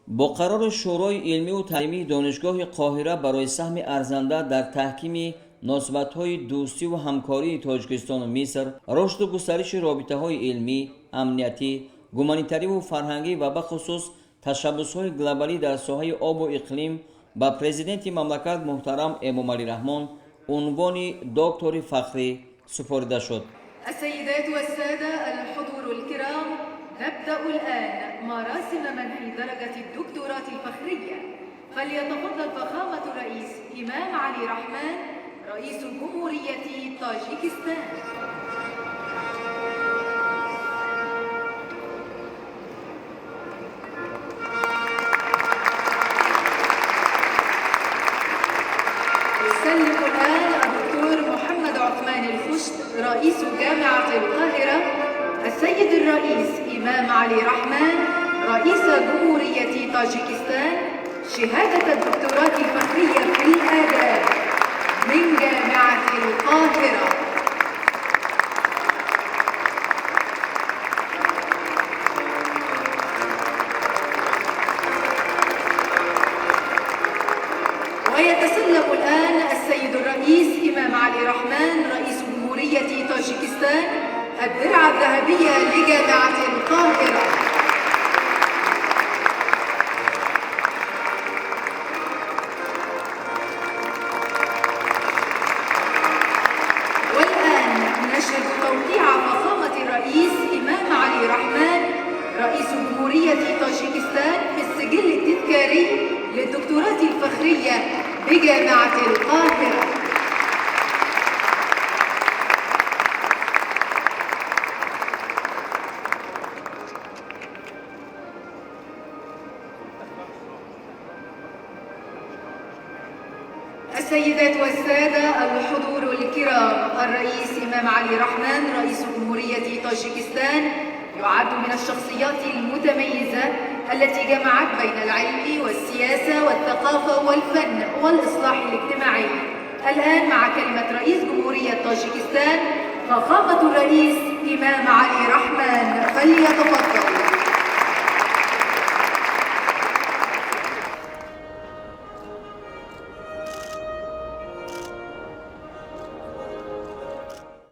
با قرار شورای علمی و تعلیمی دانشگاه قاهره برای سهم ارزنده در تحکیم مناسبت‌های دوستی و همکاری تاجیکستان و مصر، رشد و گسترش رابطه‌های علمی، امنیتی، گومانیتری و فرهنگی و به خصوص تشبس‌های گلوبالی در ساحه آب و اقلیم با پرزیدنت مملکت محترم امام علی رحمان عنوان دکتر فخری سپرده شد. السيدات والسادة الحضور الكرام، نبدأ الآن مراسم منح درجة الدكتوراه الفخرية. فليتفضل فخامة الرئيس إمام علي رحمان رئيس جمهورية طاجيكستان. يسلم الآن الدكتور محمد عثمان الخشت رئيس جامعة القاهرة السيد الرئيس إمام علي رحمان رئيس جمهورية طاجيكستان شهادة الدكتوراه الفخرية في الآداب من جامعة القاهرة. ويتسلم الآن السيد الرئيس إمام علي رحمان رئيس جمهورية طاجيكستان الدرع الذهبية لجامعة القاهرة. والآن نشهد توقيع فخامة الرئيس إمام علي رحمان رئيس جمهورية طاجيكستان في السجل التذكاري للدكتوراه الفخرية بجامعة القاهرة. السيدات والسادة الحضور الكرام، الرئيس إمام علي رحمان رئيس جمهورية طاجيكستان يعد من الشخصيات المتميزة التي جمعت بين العلم والسياسة والثقافة والفن والإصلاح الاجتماعي. الآن مع كلمة رئيس جمهورية طاجيكستان فخامة الرئيس إمام علي رحمان، فليتفضل.